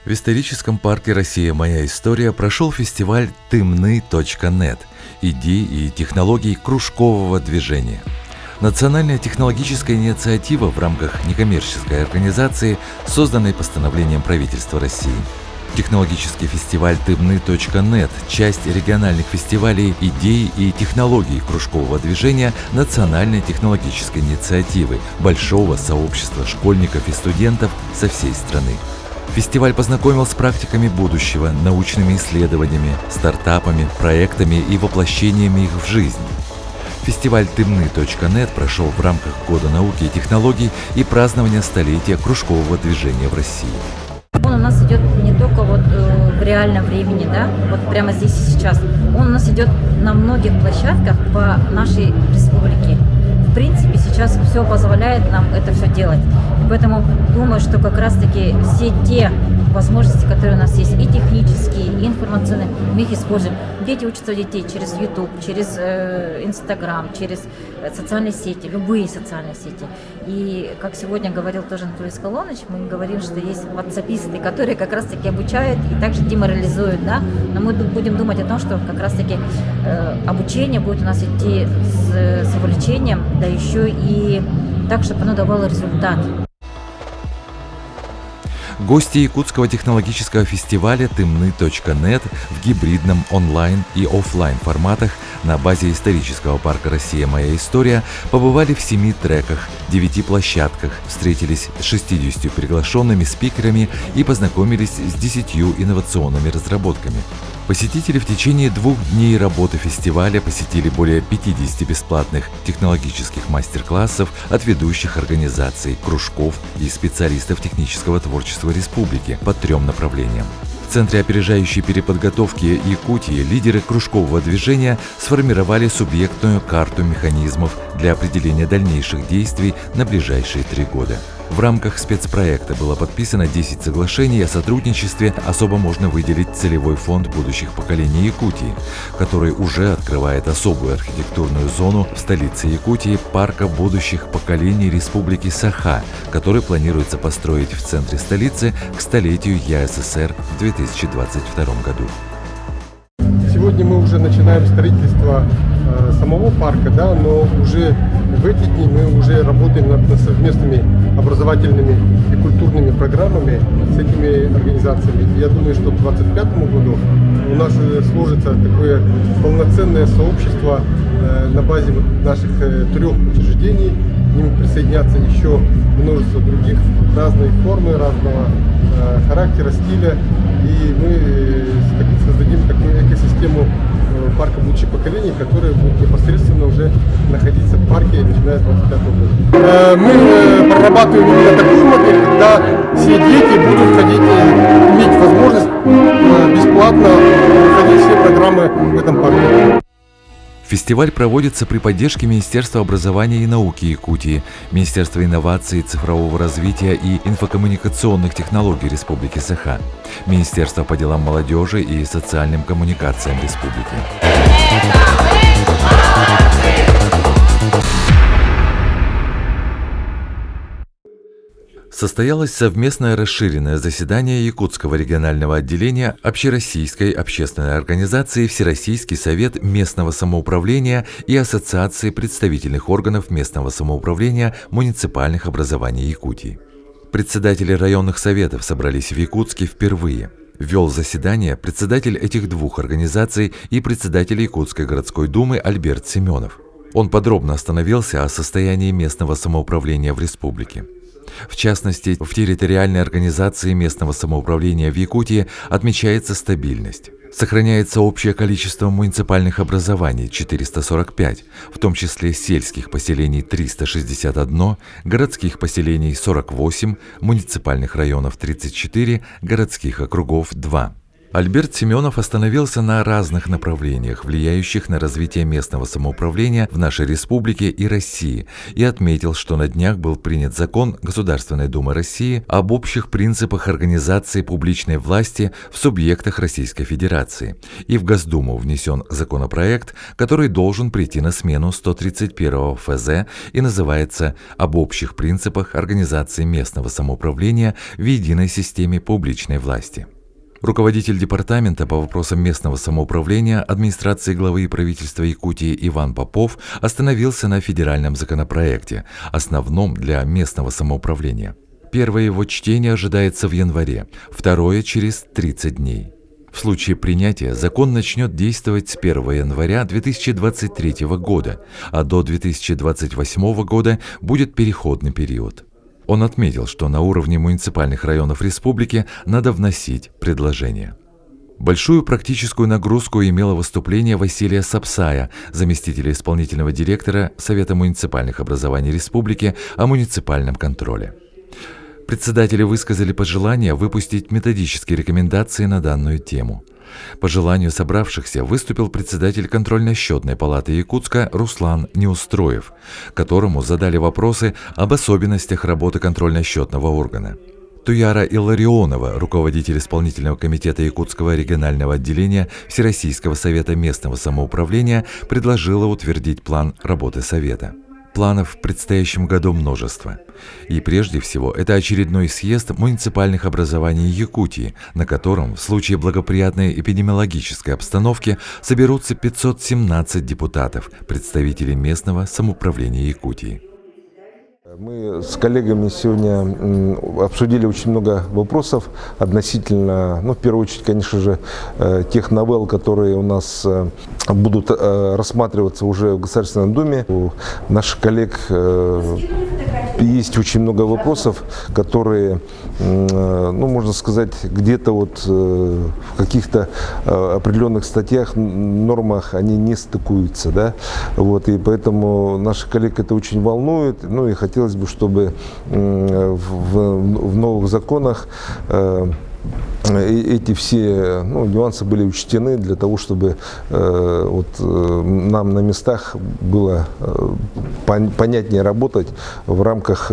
В историческом парке «Россия. Моя история» прошел фестиваль «Тымны.нет» идей и технологий кружкового движения. Национальная технологическая инициатива в рамках некоммерческой организации, созданной постановлением правительства России. Технологический фестиваль «Тымны.нет» – часть региональных фестивалей идей и технологий кружкового движения Национальной технологической инициативы большого сообщества школьников и студентов со всей страны. Фестиваль познакомил с практиками будущего, научными исследованиями, стартапами, проектами и воплощениями их в жизнь. Фестиваль «Тымны.нет» прошел в рамках Года науки и технологий и празднования столетия кружкового движения в России. Он у нас идет не только в реальном времени, вот прямо здесь и сейчас. Он у нас идет на многих площадках по нашей республике. В принципе, сейчас все позволяет нам это все делать. И поэтому думаю, что как раз-таки все те возможности, которые у нас есть, и технические, и информационные, мы их используем. Дети учатся у детей через YouTube, через Instagram, через социальные сети, любые социальные сети. И, как сегодня говорил тоже Анатолий Скалоныч, мы говорим, что есть ватсаписты, которые как раз-таки обучают и также деморализуют, но мы будем думать о том, что как раз-таки обучение будет у нас идти с увлечением, да еще и так, чтобы оно давало результат. Гости Якутского технологического фестиваля «Тымны.нет» в гибридном онлайн и офлайн форматах на базе исторического парка «Россия. Моя история» побывали в 7 треках, 9 площадках, встретились с 60 приглашенными спикерами и познакомились с 10 инновационными разработками. Посетители в течение 2 дней работы фестиваля посетили более 50 бесплатных технологических мастер-классов от ведущих организаций, кружков и специалистов технического творчества республики по 3 направлениям. В Центре опережающей переподготовки Якутии лидеры кружкового движения сформировали субъектную карту механизмов для определения дальнейших действий на ближайшие 3 года. В рамках спецпроекта было подписано 10 соглашений о сотрудничестве. Особо можно выделить целевой фонд будущих поколений Якутии, который уже открывает особую архитектурную зону в столице Якутии парка будущих поколений Республики Саха, который планируется построить в центре столицы к столетию ЯССР в 2022 году. Сегодня мы уже начинаем строительство самого парка, но уже в эти дни мы уже работаем над совместными образовательными и культурными программами с этими организациями. Я думаю, что к 2025 году у нас сложится такое полноценное сообщество на базе наших 3 учреждений. К ним присоединятся еще множество других, разной формы, разного характера, стиля. И мы создадим такую экосистему парка будущих поколений, которая будет непосредственно уже находиться в парке, начиная с 2025 года. Мы прорабатываем именно такую модель, когда все дети будут иметь возможность бесплатно проходить все программы в этом парке. Фестиваль проводится при поддержке Министерства образования и науки Якутии, Министерства инноваций, цифрового развития и инфокоммуникационных технологий Республики Саха, Министерства по делам молодежи и социальным коммуникациям Республики. Состоялось совместное расширенное заседание Якутского регионального отделения Общероссийской общественной организации Всероссийский совет местного самоуправления и Ассоциации представительных органов местного самоуправления муниципальных образований Якутии. Председатели районных советов собрались в Якутске впервые. Вел заседание председатель этих 2 организаций и председатель Якутской городской думы Альберт Семенов. Он подробно остановился о состоянии местного самоуправления в республике. В частности, в территориальной организации местного самоуправления в Якутии отмечается стабильность. Сохраняется общее количество муниципальных образований – 445, в том числе сельских поселений – 361, городских поселений – 48, муниципальных районов – 34, городских округов – 2. Альберт Семенов остановился на разных направлениях, влияющих на развитие местного самоуправления в нашей республике и России, и отметил, что на днях был принят закон Государственной Думы России об общих принципах организации публичной власти в субъектах Российской Федерации, и в Госдуму внесен законопроект, который должен прийти на смену 131 ФЗ и называется «Об общих принципах организации местного самоуправления в единой системе публичной власти». Руководитель департамента по вопросам местного самоуправления администрации главы правительства Якутии Иван Попов остановился на федеральном законопроекте, основном для местного самоуправления. Первое его чтение ожидается в январе, второе – через 30 дней. В случае принятия закон начнет действовать с 1 января 2023 года, а до 2028 года будет переходный период. Он отметил, что на уровне муниципальных районов республики надо вносить предложения. Большую практическую нагрузку имело выступление Василия Сапсая, заместителя исполнительного директора Совета муниципальных образований республики о муниципальном контроле. Председатели высказали пожелание выпустить методические рекомендации на данную тему. По желанию собравшихся выступил председатель контрольно-счетной палаты Якутска Руслан Неустроев, которому задали вопросы об особенностях работы контрольно-счетного органа. Туяра Илларионова, руководитель исполнительного комитета Якутского регионального отделения Всероссийского совета местного самоуправления, предложила утвердить план работы совета. Планов в предстоящем году множество. И прежде всего, это очередной съезд муниципальных образований Якутии, на котором в случае благоприятной эпидемиологической обстановки соберутся 517 депутатов, представителей местного самоуправления Якутии. Мы с коллегами сегодня обсудили очень много вопросов относительно, в первую очередь, конечно же, тех новелл, которые у нас будут рассматриваться уже в Государственной Думе. У наших коллег есть очень много вопросов, которые, можно сказать, где-то в каких-то определенных статьях, нормах они не стыкуются, да, и поэтому наших коллег это очень волнует, и хотелось бы, чтобы в новых законах эти все нюансы были учтены для того, чтобы нам на местах было понятнее работать в рамках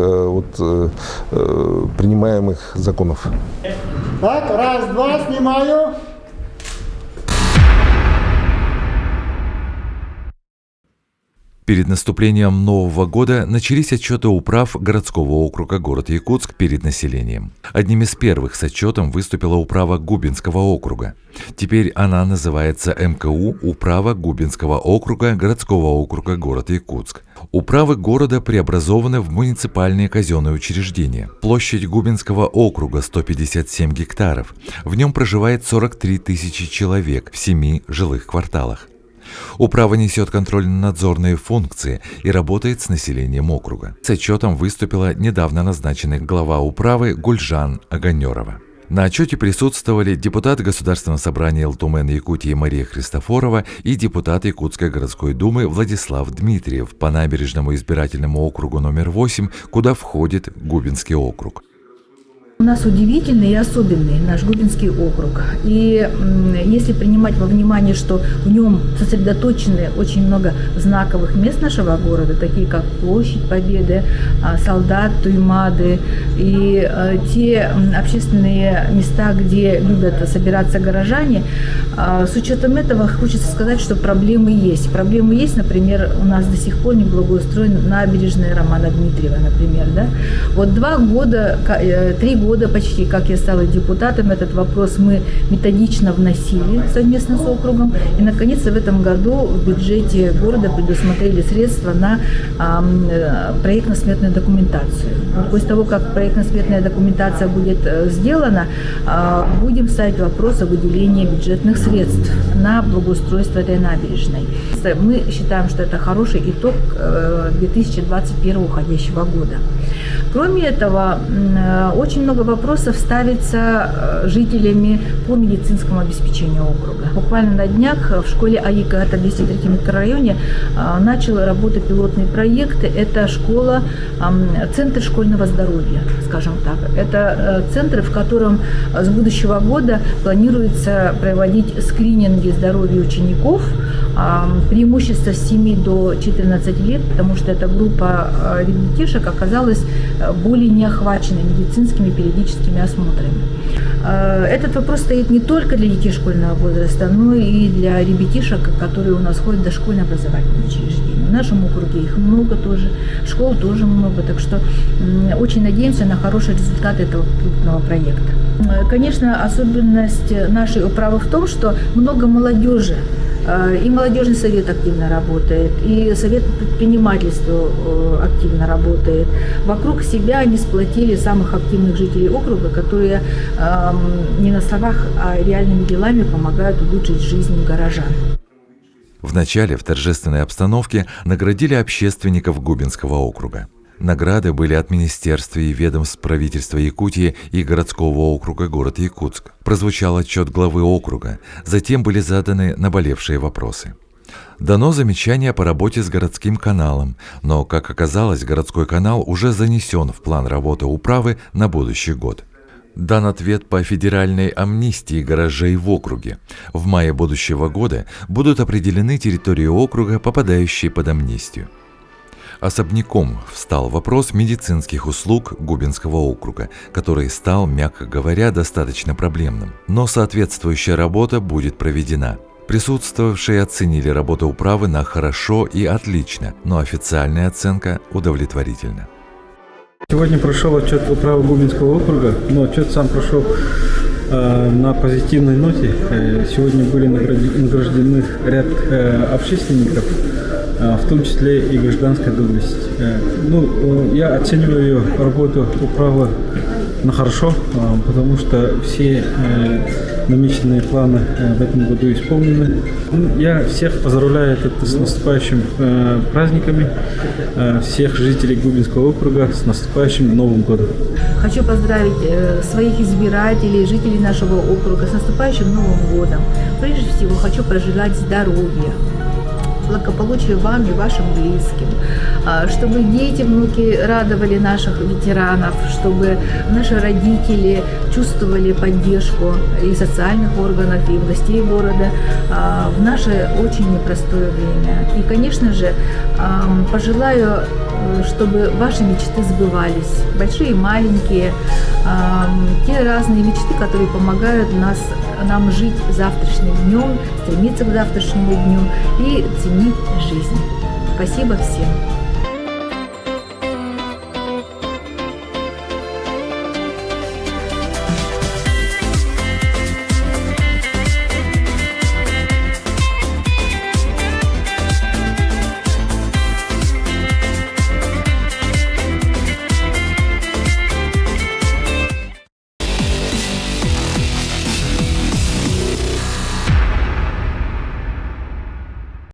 принимаемых законов. Так, раз, два, снимаю. Перед наступлением Нового года начались отчеты управ городского округа город Якутск перед населением. Одним из первых с отчетом выступила управа Губинского округа. Теперь она называется МКУ «Управа Губинского округа городского округа город Якутск». Управы города преобразованы в муниципальные казенные учреждения. Площадь Губинского округа 157 гектаров. В нем проживает 43 тысячи человек в 7 жилых кварталах. Управа несет контрольно-надзорные функции и работает с населением округа. С отчетом выступила недавно назначенная глава управы Гульжан Аганерова. На отчете присутствовали депутат Государственного собрания ЛТУМЭН Якутии Мария Христофорова и депутат Якутской городской думы Владислав Дмитриев по набережному избирательному округу номер 8, куда входит Губинский округ. У нас удивительный и особенный наш Губинский округ. И если принимать во внимание, что в нем сосредоточены очень много знаковых мест нашего города, такие как Площадь Победы, Солдат, Туймады и те общественные места, где любят собираться горожане, с учетом этого хочется сказать, что проблемы есть. Проблемы есть, например, у нас до сих пор не благоустроена набережная Романа Дмитриева, например. Да? 3 года почти, как я стала депутатом, этот вопрос мы методично вносили совместно с округом. И, наконец-то, в этом году в бюджете города предусмотрели средства на проектно-сметную документацию. После того, как проектно-сметная документация будет сделана, будем ставить вопрос о выделении бюджетных средств на благоустройство этой набережной. Мы считаем, что это хороший итог 2021 уходящего года. Кроме этого, очень много много вопросов ставится жителями по медицинскому обеспечению округа. Буквально на днях в школе АИК, это в 203 микрорайоне, начал работать пилотный проект. Это школа, центр школьного здоровья, скажем так. Это центр, в котором с будущего года планируется проводить скрининги здоровья учеников, преимущество с 7 до 14 лет, потому что эта группа ребятишек оказалась более не охвачена медицинскими периодическими осмотрами. Этот вопрос стоит не только для детей школьного возраста, но и для ребятишек, которые у нас ходят в дошкольное образовательное учреждение. В нашем округе их много тоже, школ тоже много, так что очень надеемся на хороший результат этого пилотного проекта. Конечно, особенность нашей управы в том, что много молодежи. И молодежный совет активно работает, и совет по предпринимательству активно работает. Вокруг себя они сплотили самых активных жителей округа, которые не на словах, а реальными делами помогают улучшить жизнь горожан. Вначале в торжественной обстановке наградили общественников Губинского округа. Награды были от министерств и ведомств правительства Якутии и городского округа город Якутск. Прозвучал отчет главы округа, затем были заданы наболевшие вопросы. Дано замечание по работе с городским каналом, но, как оказалось, городской канал уже занесен в план работы управы на будущий год. Дан ответ по федеральной амнистии гаражей в округе. В мае будущего года будут определены территории округа, попадающие под амнистию. Особняком встал вопрос медицинских услуг Губинского округа, который стал, мягко говоря, достаточно проблемным. Но соответствующая работа будет проведена. Присутствовавшие оценили работу управы на хорошо и отлично, но официальная оценка удовлетворительна. Сегодня прошел отчет управы Губинского округа, но отчет сам прошел на позитивной ноте. Сегодня были награждены ряд общественников, в том числе и гражданская доблесть. Я оцениваю ее работу управы на хорошо, потому что все намеченные планы в этом году исполнены. Я всех поздравляю с наступающими праздниками, всех жителей Губинского округа с наступающим Новым годом. Хочу поздравить своих избирателей, жителей нашего округа с наступающим Новым годом. Прежде всего хочу пожелать здоровья, благополучия вам и вашим близким, чтобы дети, внуки радовали наших ветеранов, чтобы наши родители чувствовали поддержку и социальных органов, и властей города в наше очень непростое время. И, конечно же, пожелаю, чтобы ваши мечты сбывались, большие и маленькие, те разные мечты, которые помогают нам жить завтрашним днем, стремиться к завтрашнему дню и ценить жизнь. Спасибо всем.